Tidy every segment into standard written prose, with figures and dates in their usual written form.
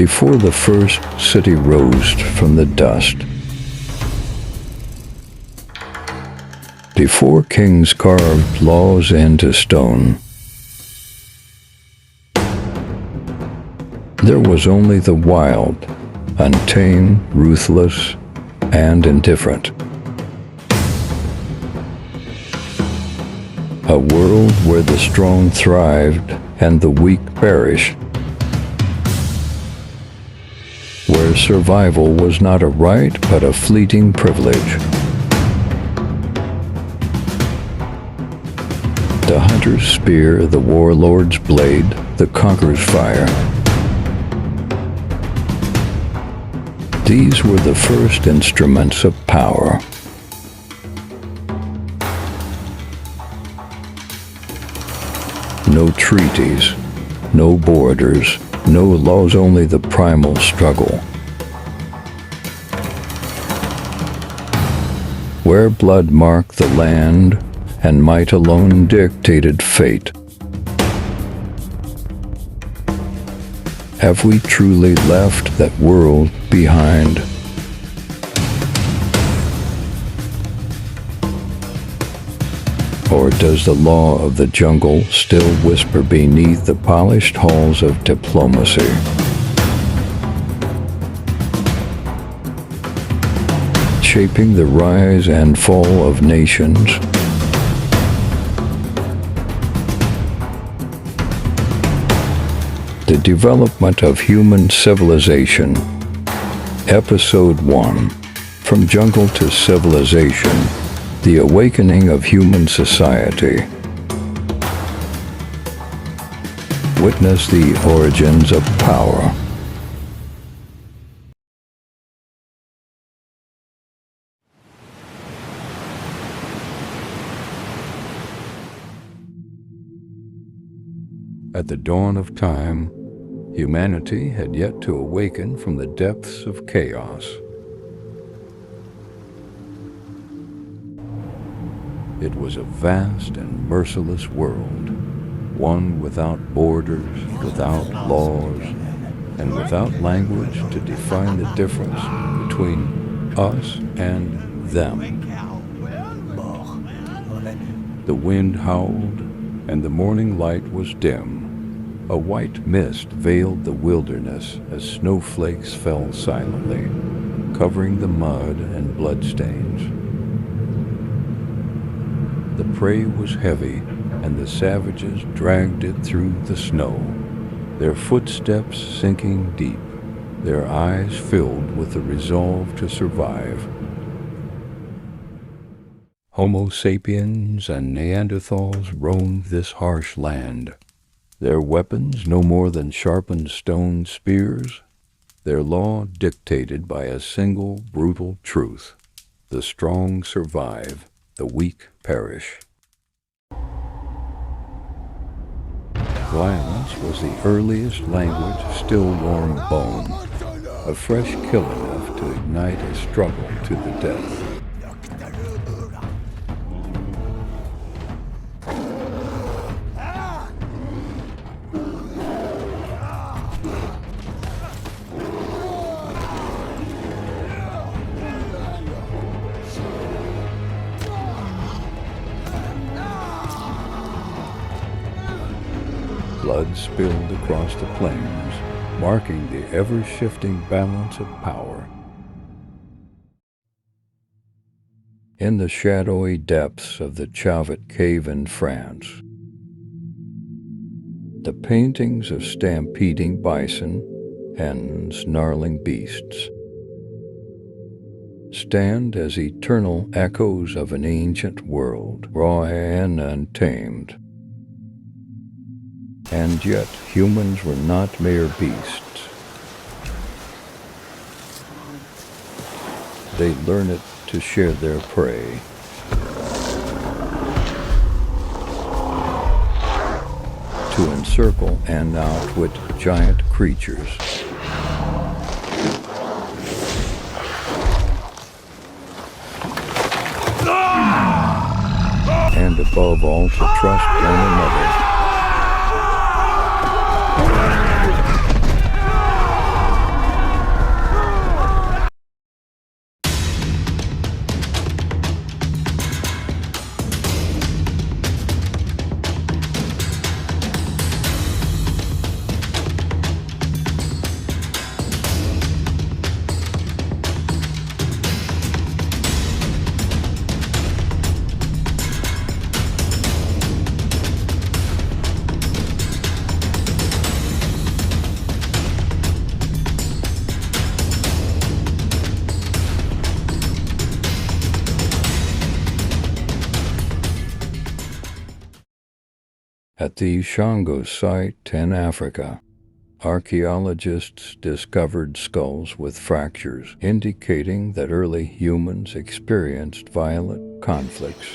Before the first city rose from the dust, before kings carved laws into stone, there was only the wild, untamed, ruthless, and indifferent. A world where the strong thrived and the weak perished, where survival was not a right but a fleeting privilege. The hunter's spear, the warlord's blade, the conqueror's fire. These were the first instruments of power. No treaties, no borders, no laws, only the primal struggle. Where blood marked the land and might alone dictated fate. Have we truly left that world behind? Or does the law of the jungle still whisper beneath the polished halls of diplomacy? Shaping the rise and fall of nations. The development of human civilization. Episode 1. From Jungle to Civilization. The Awakening of Human Society. Witness the origins of power. At the dawn of time, humanity had yet to awaken from the depths of chaos. It was a vast and merciless world, one without borders, without laws, and without language to define the difference between us and them. The wind howled, and the morning light was dim. A white mist veiled the wilderness as snowflakes fell silently, covering the mud and bloodstains. The prey was heavy, and the savages dragged it through the snow, their footsteps sinking deep, their eyes filled with the resolve to survive. Homo sapiens and Neanderthals roamed this harsh land, their weapons no more than sharpened stone spears, their law dictated by a single brutal truth: the strong survive, the weak perish. Violence was the earliest language still warm bone, a fresh kill enough to ignite a struggle to the death. Blood spilled across the plains, marking the ever-shifting balance of power. In the shadowy depths of the Chauvet Cave in France, the paintings of stampeding bison and snarling beasts stand as eternal echoes of an ancient world, raw and untamed. And yet, humans were not mere beasts. They learned to share their prey, to encircle and outwit giant creatures, and above all to trust one another. At the Shango site in Africa, archaeologists discovered skulls with fractures, indicating that early humans experienced violent conflicts.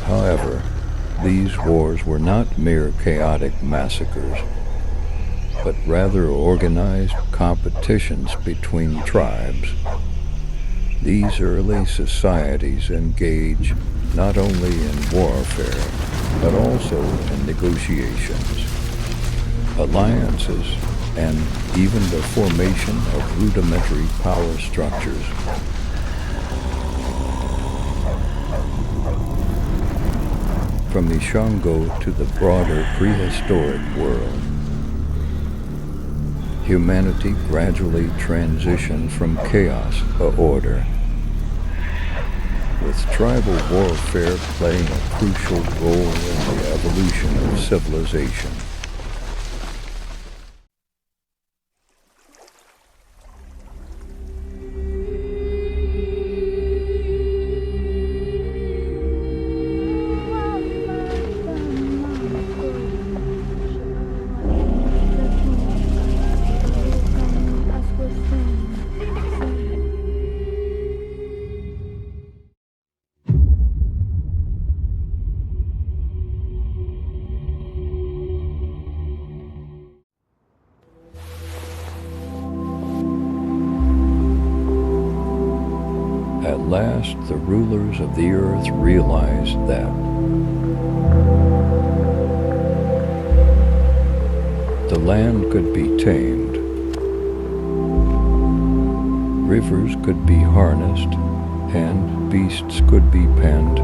However, these wars were not mere chaotic massacres, but rather organized competitions between tribes. These early societies engaged not only in warfare, but also in negotiations, alliances, and even the formation of rudimentary power structures. From the Shango to the broader prehistoric world, humanity gradually transitioned from chaos to order, with tribal warfare playing a crucial role in the evolution of civilization. At last, the rulers of the earth realized that the land could be tamed, rivers could be harnessed, and beasts could be penned.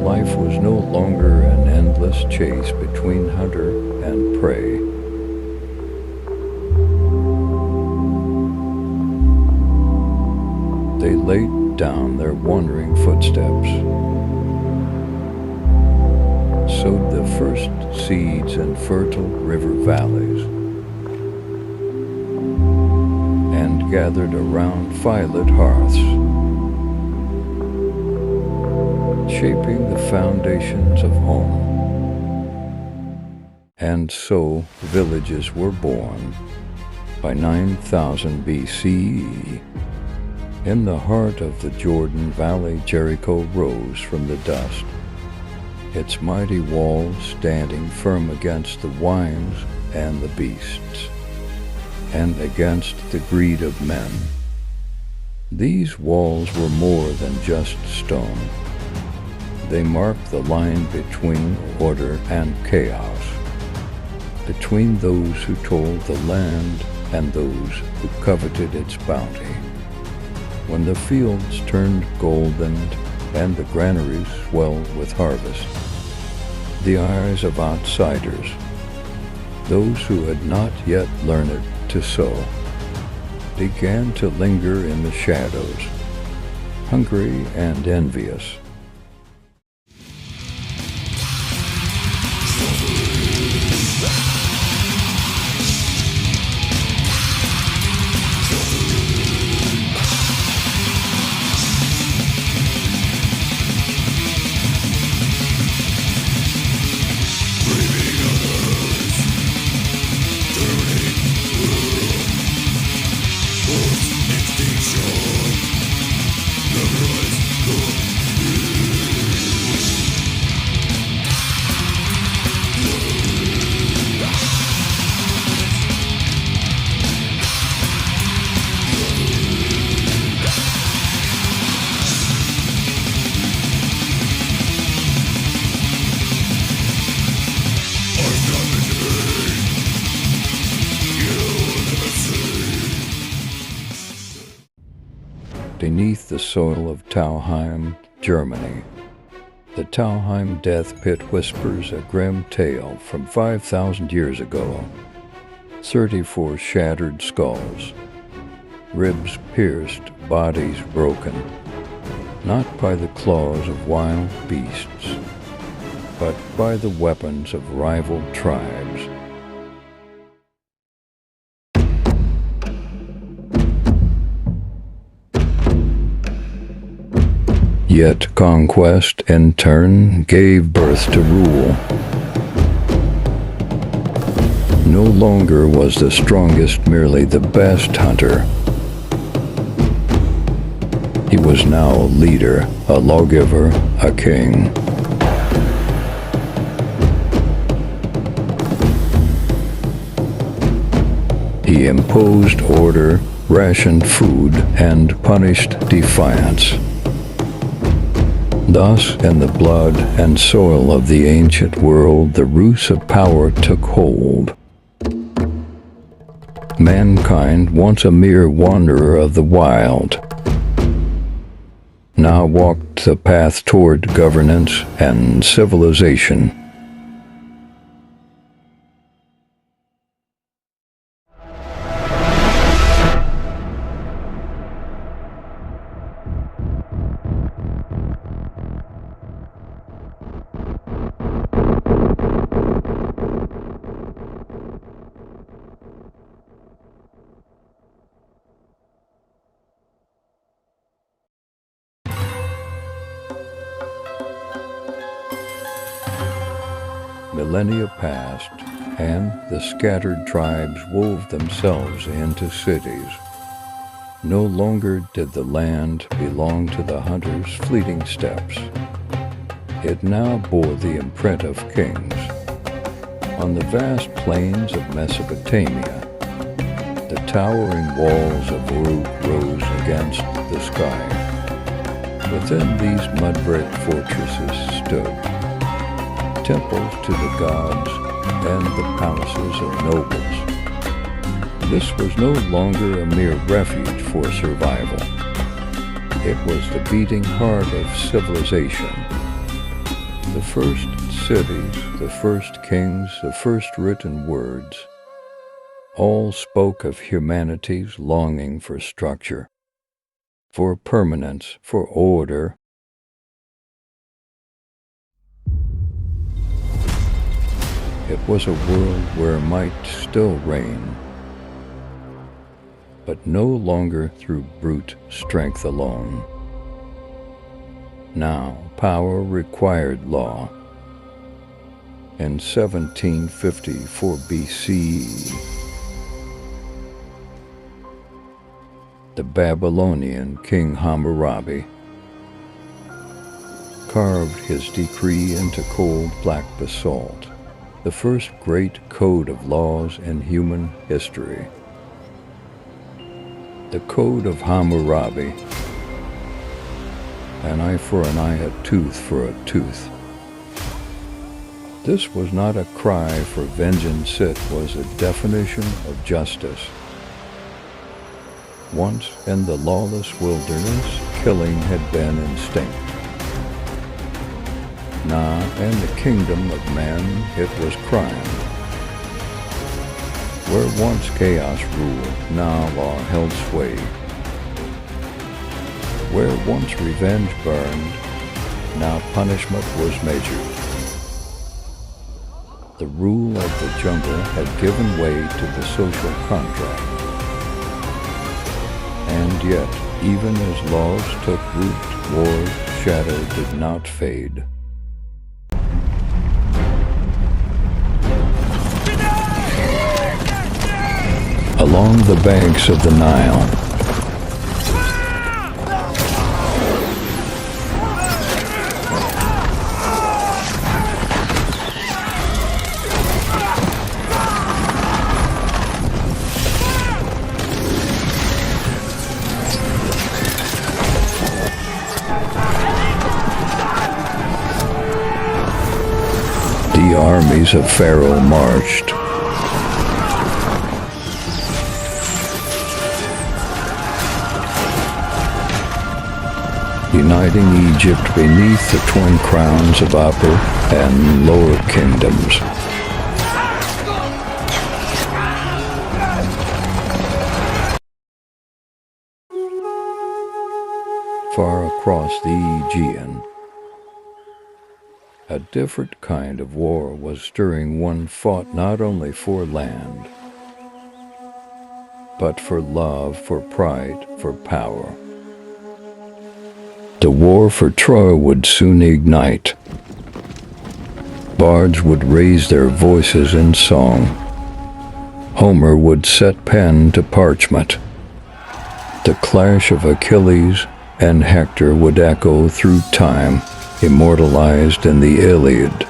Life was no longer an endless chase between hunter and prey. They laid down their wandering footsteps, sowed the first seeds in fertile river valleys, and gathered around firelit hearths, shaping the foundations of home. And so villages were born. By 9000 BCE, in the heart of the Jordan Valley, Jericho rose from the dust, its mighty walls standing firm against the winds and the beasts, and against the greed of men. These walls were more than just stone. They marked the line between order and chaos, between those who told the land and those who coveted its bounty. When the fields turned golden and the granaries swelled with harvest, the eyes of outsiders, those who had not yet learned to sow, began to linger in the shadows, hungry and envious. Beneath the soil of Talheim, Germany, the Talheim death pit whispers a grim tale from 5,000 years ago. 34 shattered skulls, ribs pierced, bodies broken, not by the claws of wild beasts, but by the weapons of rival tribes. Yet conquest, in turn, gave birth to rule. No longer was the strongest merely the best hunter. He was now a leader, a lawgiver, a king. He imposed order, rationed food, and punished defiance. Thus, in the blood and soil of the ancient world, the roots of power took hold. Mankind, once a mere wanderer of the wild, now walked the path toward governance and civilization. Millennia passed, and the scattered tribes wove themselves into cities. No longer did the land belong to the hunter's fleeting steps. It now bore the imprint of kings. On the vast plains of Mesopotamia, the towering walls of Uruk rose against the sky. Within these mud-brick fortresses stood temples to the gods and the palaces of nobles. This was no longer a mere refuge for survival. It was the beating heart of civilization. The first cities, the first kings, the first written words, all spoke of humanity's longing for structure, for permanence, for order. It was a world where might still reign, but no longer through brute strength alone. Now power required law. In 1754 BCE, the Babylonian king Hammurabi carved his decree into cold black basalt, the first great code of laws in human history. The Code of Hammurabi, an eye for an eye, a tooth for a tooth. This was not a cry for vengeance, it was a definition of justice. Once in the lawless wilderness, killing had been instinct. Now, in the kingdom of men, it was crime. Where once chaos ruled, now law held sway. Where once revenge burned, now punishment was measured. The rule of the jungle had given way to the social contract. And yet, even as laws took root, war's shadow did not fade. Along the banks of the Nile, the armies of Pharaoh marched. Uniting Egypt beneath the twin crowns of upper and lower kingdoms. Far across the Aegean, a different kind of war was stirring. One fought not only for land, but for love, for pride, for power. The war for Troy would soon ignite. Bards would raise their voices in song. Homer would set pen to parchment. The clash of Achilles and Hector would echo through time, immortalized in the Iliad.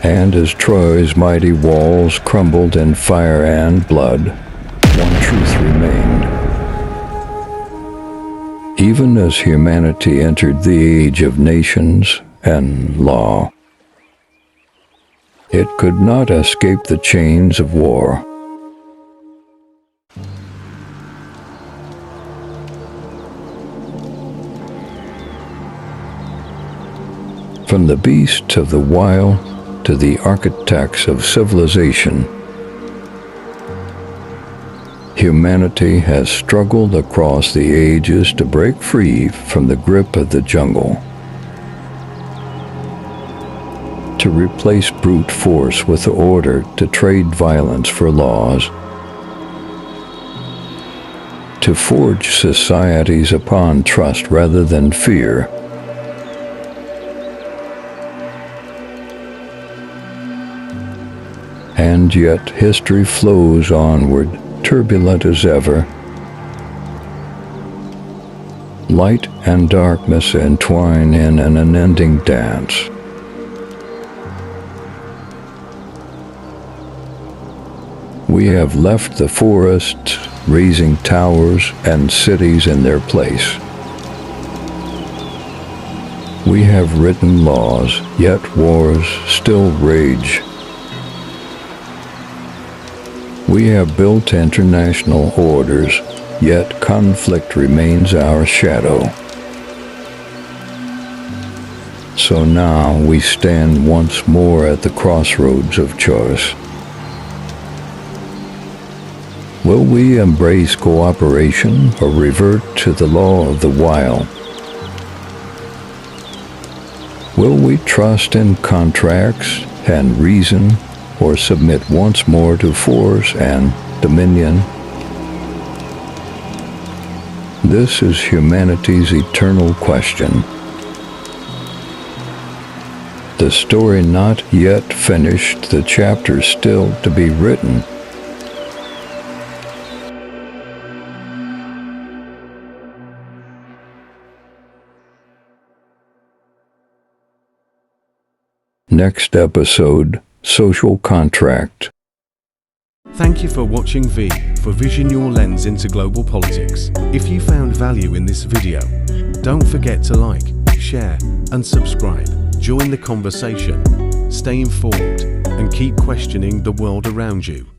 And as Troy's mighty walls crumbled in fire and blood, one truth remained. Even as humanity entered the age of nations and law, it could not escape the chains of war. From the beasts of the wild to the architects of civilization, humanity has struggled across the ages to break free from the grip of the jungle, to replace brute force with order, to trade violence for laws, to forge societies upon trust rather than fear. And yet history flows onward, turbulent as ever. Light and darkness entwine in an unending dance. We have left the forests, raising towers and cities in their place. We have written laws, yet wars still rage. We have built international orders, yet conflict remains our shadow. So now we stand once more at the crossroads of choice. Will we embrace cooperation or revert to the law of the wild? Will we trust in contracts and reason, or submit once more to force and dominion? This is humanity's eternal question. The story not yet finished, the chapter still to be written. Next episode, Social Contract. Thank you for watching V for Vision Your Lens into Global Politics. If you found value in this video, don't forget to like, share, and subscribe. Join the conversation, stay informed, and keep questioning the world around you.